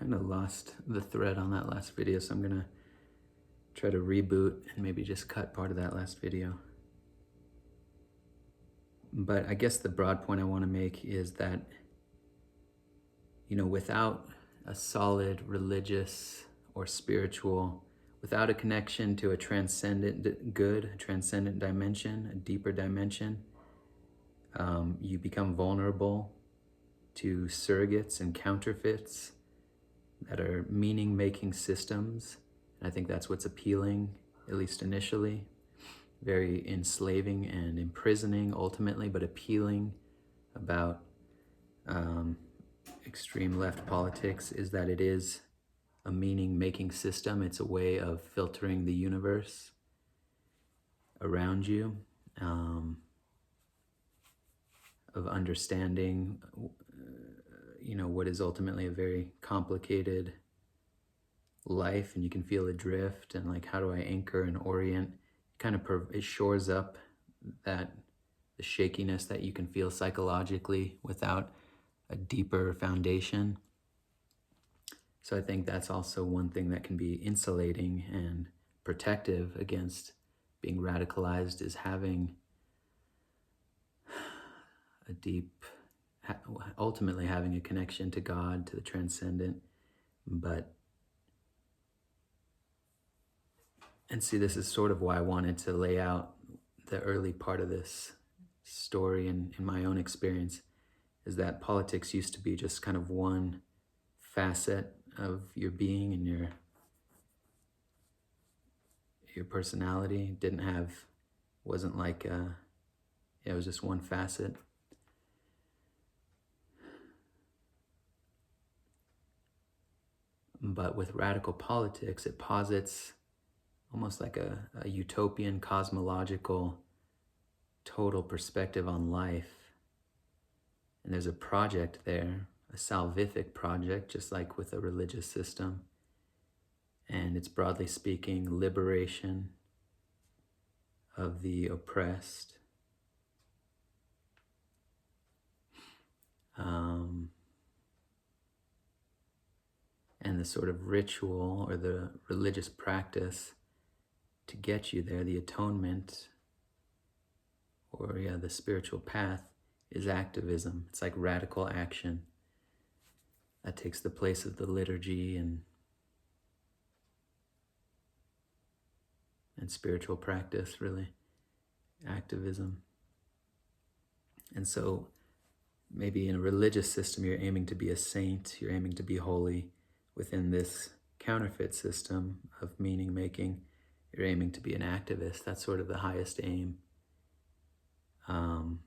kind of lost the thread on that last video, so I'm gonna try to reboot and maybe just cut part of that last video. But I guess the broad point I want to make is that, without a solid religious or spiritual, without a connection to a transcendent good, a transcendent dimension, a deeper dimension, you become vulnerable to surrogates and counterfeits that are meaning-making systems. And I think that's what's appealing, at least initially. Very enslaving and imprisoning ultimately, but appealing about extreme left politics is that it is a meaning-making system. It's a way of filtering the universe around you, of understanding, what is ultimately a very complicated life, and you can feel adrift and like, how do I anchor and orient? It shores up that the shakiness that you can feel psychologically without a deeper foundation. So I think that's also one thing that can be insulating and protective against being radicalized, is having a deep, ultimately having a connection to God, to the transcendent. And see, this is sort of why I wanted to lay out the early part of this story and in my own experience, is that politics used to be just kind of one facet of your being and your personality. Wasn't like, it was just one facet. But with radical politics, it posits almost like a utopian, cosmological, total perspective on life. And there's a project there, a salvific project, just like with a religious system. And it's, broadly speaking, liberation of the oppressed. And the sort of ritual or the religious practice to get you there, the atonement, or the spiritual path, is activism. It's like radical action that takes the place of the liturgy and spiritual practice, really, activism. And so maybe in a religious system, you're aiming to be a saint, you're aiming to be holy. Within this counterfeit system of meaning making, you're aiming to be an activist. That's sort of the highest aim. And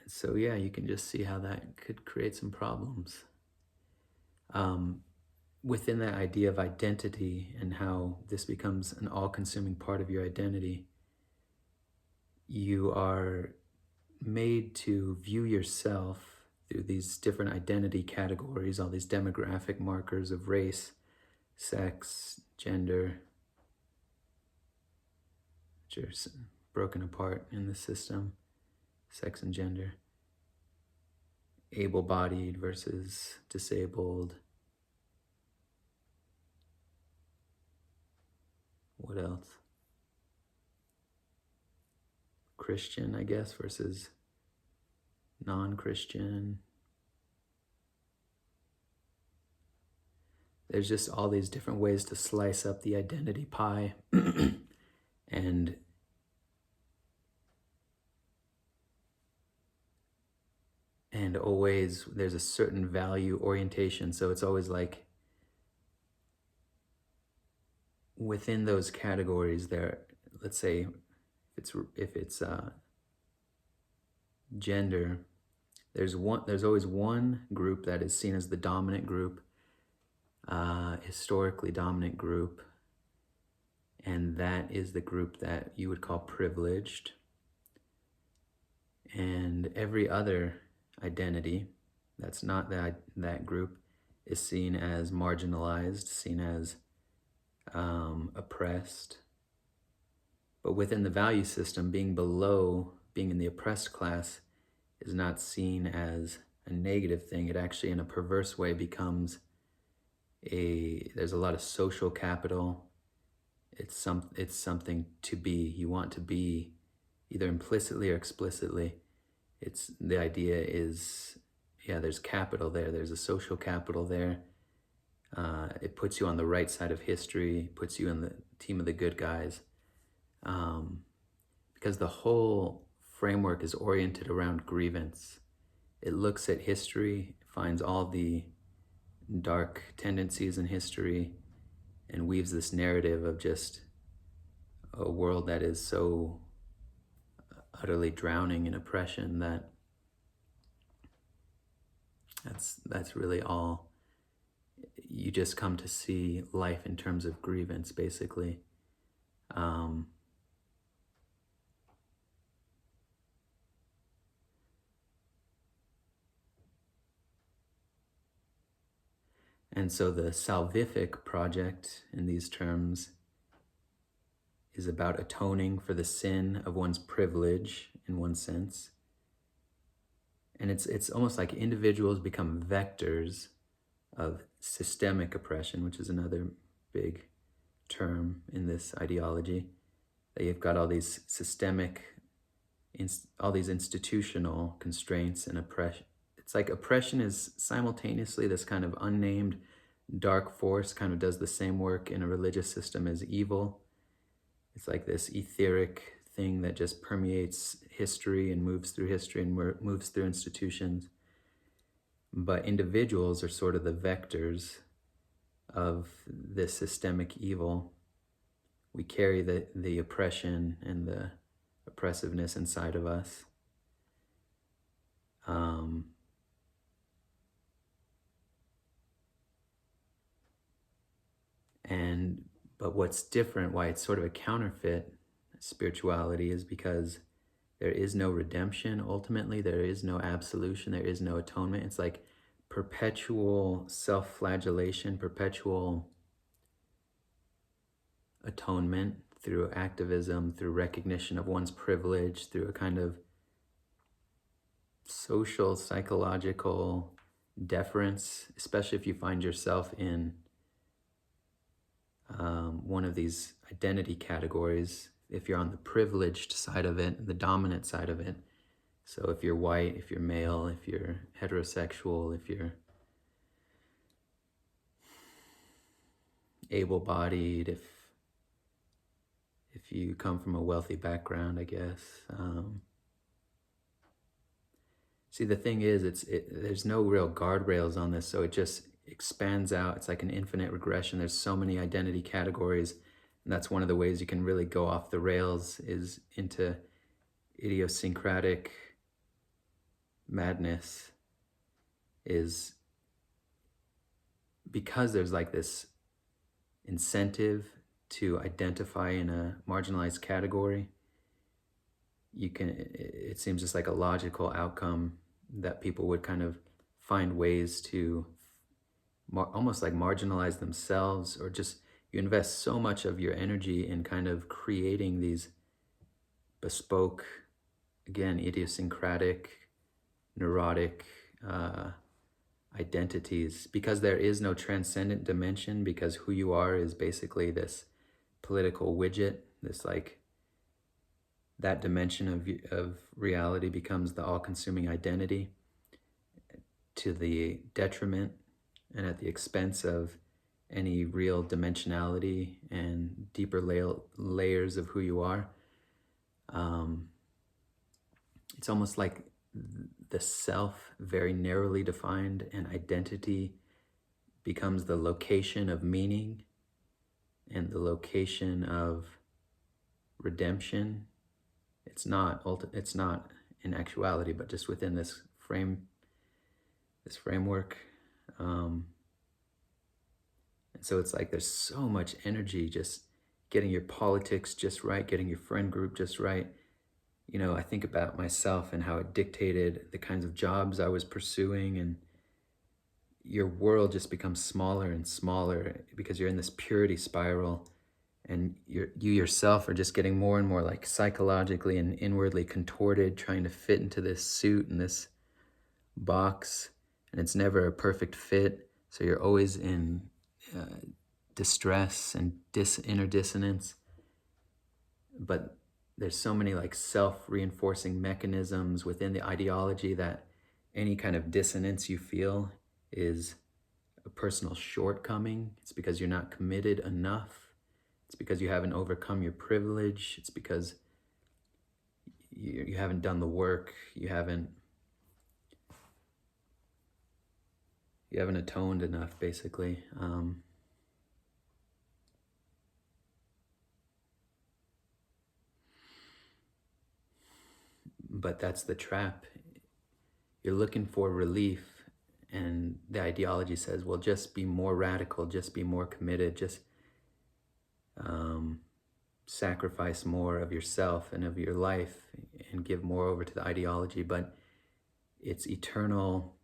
so, you can just see how that could create some problems. Within that idea of identity and how this becomes an all-consuming part of your identity, you are made to view yourself through these different identity categories, all these demographic markers of race, sex, gender, which are broken apart in the system, sex and gender, able-bodied versus disabled. What else? Christian, I guess, versus non-Christian. There's just all these different ways to slice up the identity pie. And always there's a certain value orientation. So it's always like, within those categories there, let's say if it's gender, there's always one group that is seen as the dominant group, historically dominant group, and that is the group that you would call privileged. And every other identity that's not that group is seen as marginalized, seen as oppressed. But within the value system, being below, being in the oppressed class, is not seen as a negative thing. It actually, in a perverse way, becomes there's a lot of social capital. It's something to be. You want to be either implicitly or explicitly. It's the idea is, yeah, there's capital there. There's a social capital there. It puts you on the right side of history, puts you in the team of the good guys. Because the whole framework is oriented around grievance. It looks at history, finds all the dark tendencies in history, and weaves this narrative of just a world that is so utterly drowning in oppression that that's really all. You just come to see life in terms of grievance, basically. And so the salvific project, in these terms, is about atoning for the sin of one's privilege, in one sense. And it's almost like individuals become vectors of systemic oppression, which is another big term in this ideology. That you've got all these systemic, all these institutional constraints and oppression. It's like oppression is simultaneously this kind of unnamed dark force, kind of does the same work in a religious system as evil. It's like this etheric thing that just permeates history and moves through history and moves through institutions. But individuals are sort of the vectors of this systemic evil. We carry the oppression and the oppressiveness inside of us. But what's different, why it's sort of a counterfeit spirituality, is because there is no redemption. Ultimately, there is no absolution. There is no atonement. It's like perpetual self-flagellation, perpetual atonement through activism, through recognition of one's privilege, through a kind of social, psychological deference, especially if you find yourself in one of these identity categories, if you're on the privileged side of it, the dominant side of it. So if you're white, if you're male, if you're heterosexual, if you're able-bodied, if you come from a wealthy background, I guess. See, the thing is, there's no real guardrails on this, so it just expands out. It's like an infinite regression. There's so many identity categories, and that's one of the ways you can really go off the rails, is into idiosyncratic madness, is because there's like this incentive to identify in a marginalized category. It seems just like a logical outcome that people would kind of find ways to almost like marginalize themselves, or just you invest so much of your energy in kind of creating these bespoke, again, idiosyncratic, neurotic identities, because there is no transcendent dimension, because who you are is basically this political widget, this like, that dimension of reality becomes the all-consuming identity, to the detriment and at the expense of any real dimensionality and deeper layers of who you are. It's almost like the self, very narrowly defined, and identity becomes the location of meaning and the location of redemption. It's not in actuality, but just within this framework. And so it's like there's so much energy just getting your politics just right, getting your friend group just right. You know, I think about myself and how it dictated the kinds of jobs I was pursuing, and your world just becomes smaller and smaller because you're in this purity spiral, and you yourself are just getting more and more like psychologically and inwardly contorted, trying to fit into this suit and this box, and it's never a perfect fit. So you're always in distress and inner dissonance. But there's so many like self-reinforcing mechanisms within the ideology that any kind of dissonance you feel is a personal shortcoming. It's because you're not committed enough. It's because you haven't overcome your privilege. It's because you haven't done the work. You haven't atoned enough, basically. But that's the trap. You're looking for relief, and the ideology says, well, just be more radical, just be more committed, just sacrifice more of yourself and of your life and give more over to the ideology. But it's eternal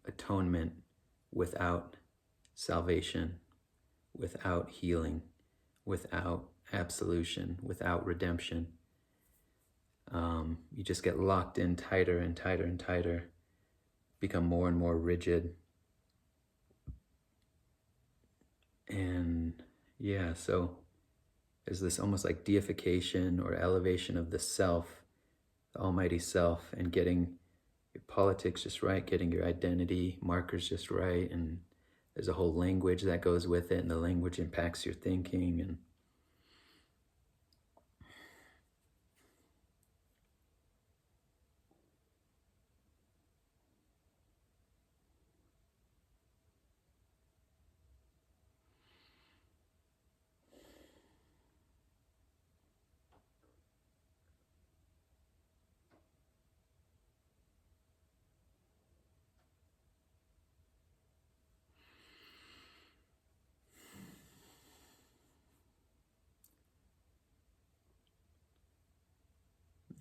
atonement without salvation, without healing, without absolution, without redemption. You just get locked in tighter and tighter and tighter, become more and more rigid. And yeah, so there's this almost like deification or elevation of the self, the almighty self, and getting your politics just right, getting your identity markers just right. And there's a whole language that goes with it, and the language impacts your thinking. And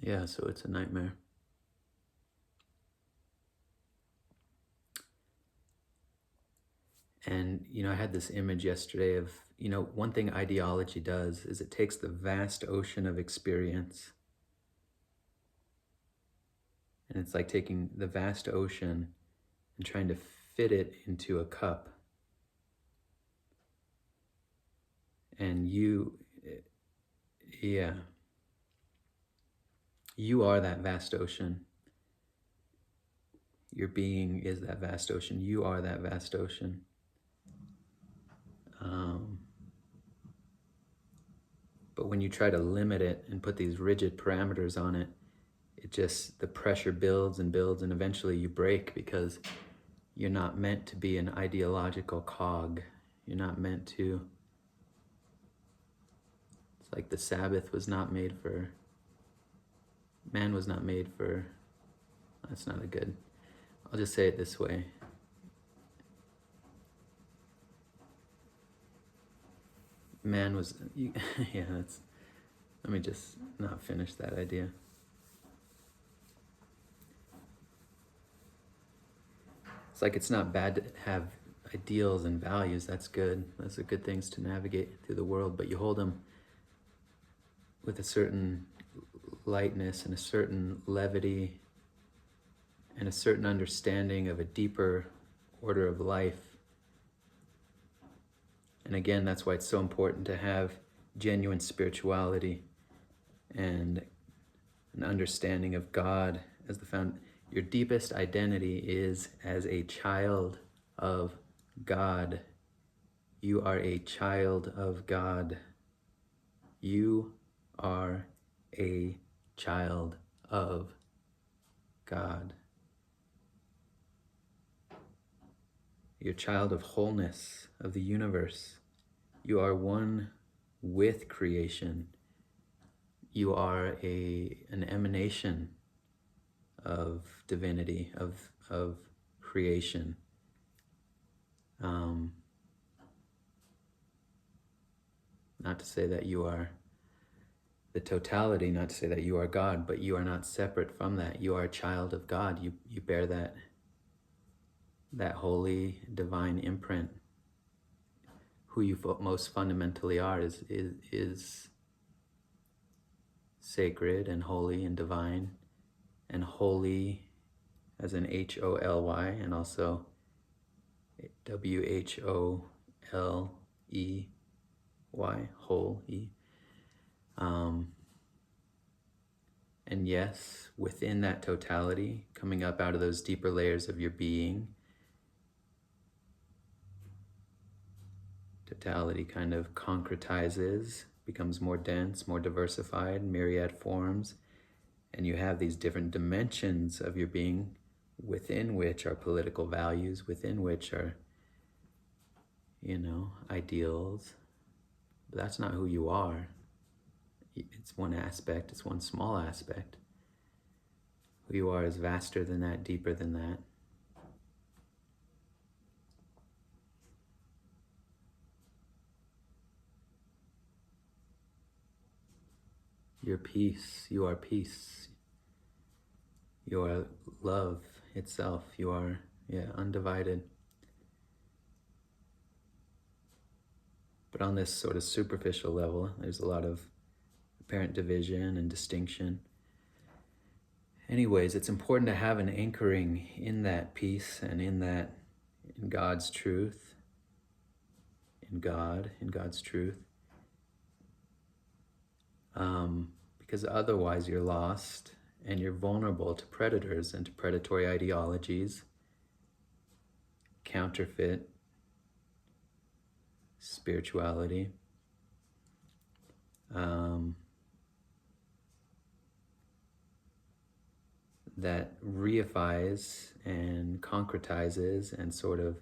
yeah, so it's a nightmare. And, I had this image yesterday of, one thing ideology does is it takes the vast ocean of experience, and it's like taking the vast ocean and trying to fit it into a cup. And you are that vast ocean. Your being is that vast ocean. You are that vast ocean. But when you try to limit it and put these rigid parameters on it, the pressure builds and builds, and eventually you break, because you're not meant to be an ideological cog. You're not meant to. It's like the Sabbath was not made for, man was not made for, that's not a good, I'll just say it this way. Man was, yeah, let me just not finish that idea. It's like it's not bad to have ideals and values. That's good. Those are good things to navigate through the world, but you hold them with a certain lightness and a certain levity and a certain understanding of a deeper order of life. And again, that's why it's so important to have genuine spirituality and an understanding of God as the foundation. Your deepest identity is as a child of God. You are a child of God. You are a child of God. You're a child of wholeness, of the universe. You are one with creation. You are an emanation of divinity, of creation. Not to say that you are the totality, not to say that you are God, but you are not separate from that. You are a child of God. You bear that holy divine imprint who you most fundamentally are is sacred and holy and divine, and holy as in Holy, and also Wholey, whole E. And yes, within that totality, coming up out of those deeper layers of your being, totality kind of concretizes, becomes more dense, more diversified, myriad forms, and you have these different dimensions of your being within which are political values, within which are, ideals. But that's not who you are. It's one aspect, it's one small aspect. Who you are is vaster than that, deeper than that. You're peace, you are peace. You are love itself, you are, undivided. But on this sort of superficial level, there's a lot of apparent division and distinction. Anyways, it's important to have an anchoring in that peace and in God's truth, in God's truth. Because otherwise you're lost and you're vulnerable to predators and to predatory ideologies, counterfeit spirituality, that reifies and concretizes and sort of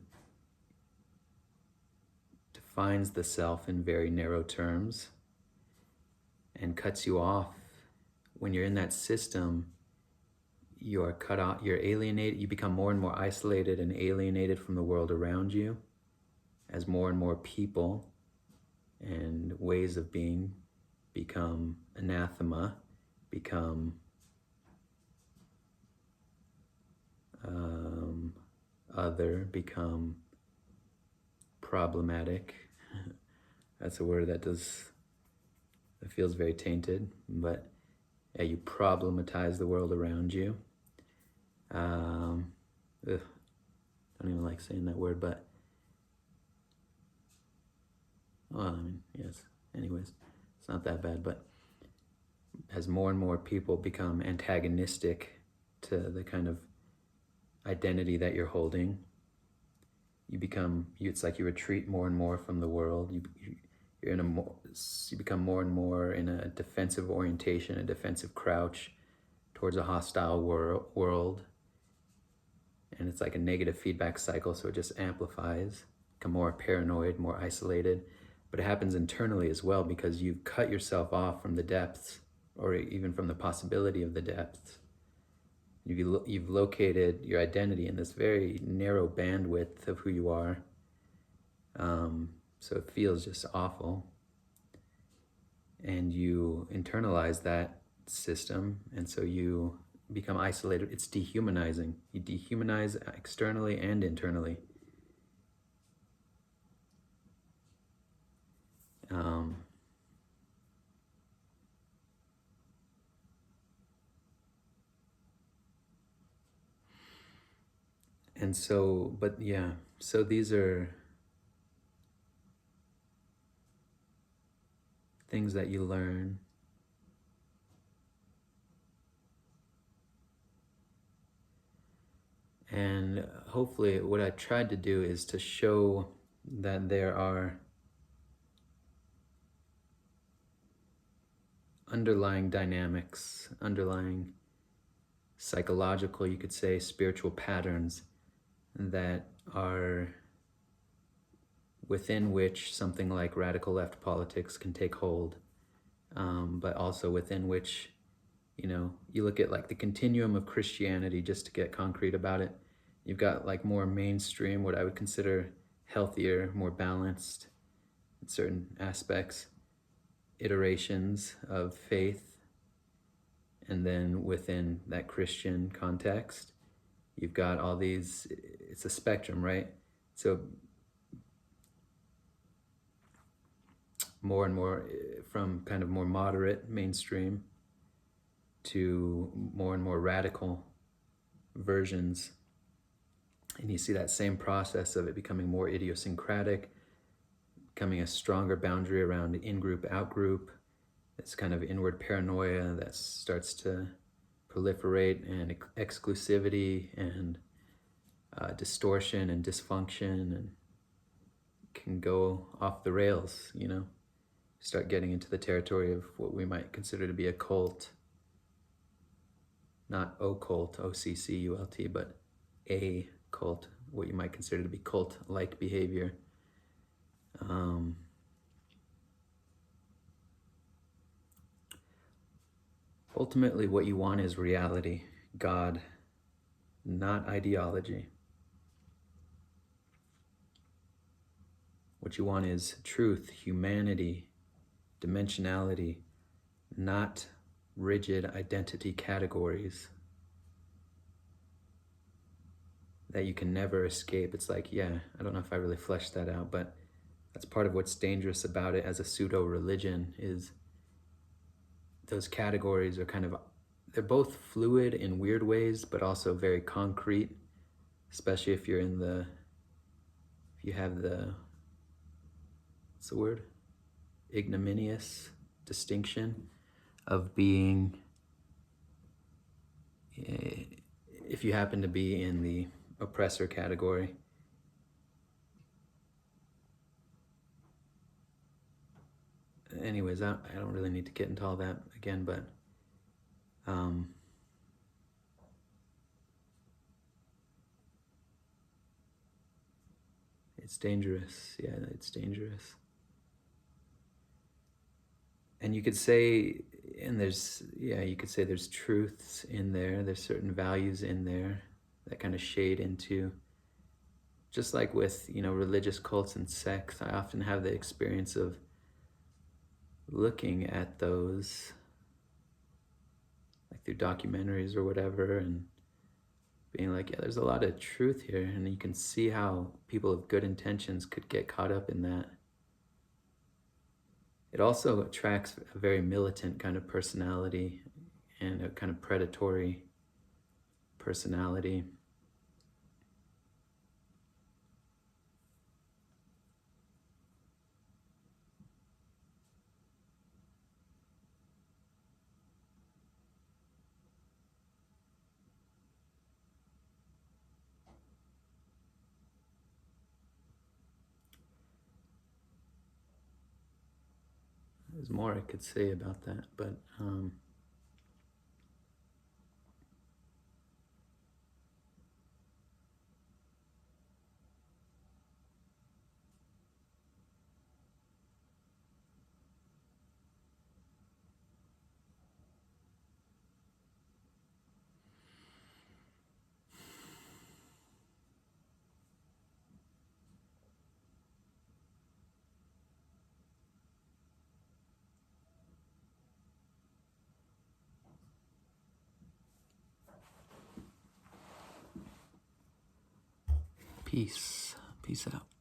defines the self in very narrow terms and cuts you off. When you're in that system, you're cut off, you're alienated, you become more and more isolated and alienated from the world around you as more and more people and ways of being become anathema, become other, become problematic. That's a word that feels very tainted, but yeah, you problematize the world around you. I don't even like saying that word, but yes. Anyways, it's not that bad, but as more and more people become antagonistic to the kind of identity that you're holding, it's like you retreat more and more from the world. You become more and more in a defensive orientation, a defensive crouch towards a hostile world. And it's like a negative feedback cycle, so it just amplifies. Become more paranoid, more isolated. But it happens internally as well because you've cut yourself off from the depths, or even from the possibility of the depths. You've located your identity in this very narrow bandwidth of who you are. So it feels just awful. And you internalize that system, and so you become isolated. It's dehumanizing. You dehumanize externally and internally. And so, but yeah, so these are things that you learn. And hopefully what I tried to do is to show that there are underlying dynamics, underlying psychological, you could say, spiritual patterns that are within which something like radical left politics can take hold, but also within which, you look at like the continuum of Christianity, just to get concrete about it. You've got like more mainstream, what I would consider healthier, more balanced in certain aspects, iterations of faith. And then within that Christian context, you've got all these, it's a spectrum, right? So more and more from kind of more moderate mainstream to more and more radical versions. And you see that same process of it becoming more idiosyncratic, becoming a stronger boundary around in-group, out-group. It's kind of inward paranoia that starts to proliferate, and exclusivity and distortion and dysfunction, and can go off the rails, start getting into the territory of what we might consider to be a cult. Not occult, O-C-C-U-L-T, but a cult, what you might consider to be cult-like behavior. Ultimately, what you want is reality, God, not ideology. What you want is truth, humanity, dimensionality, not rigid identity categories that you can never escape. It's like, I don't know if I really fleshed that out, but that's part of what's dangerous about it as a pseudo-religion, is those categories are they're both fluid in weird ways, but also very concrete, especially if you have the, what's the word? Ignominious distinction of being, if you happen to be in the oppressor category. Anyways, I don't really need to get into all that again, but it's dangerous. Yeah, it's dangerous. And you could say, you could say there's truths in there, there's certain values in there that kind of shade into, just like with, religious cults and sects, I often have the experience of looking at those, like through documentaries or whatever, and being like, there's a lot of truth here, and you can see how people of good intentions could get caught up in that. It also attracts a very militant kind of personality and a kind of predatory personality. There's more I could say about that, but peace out.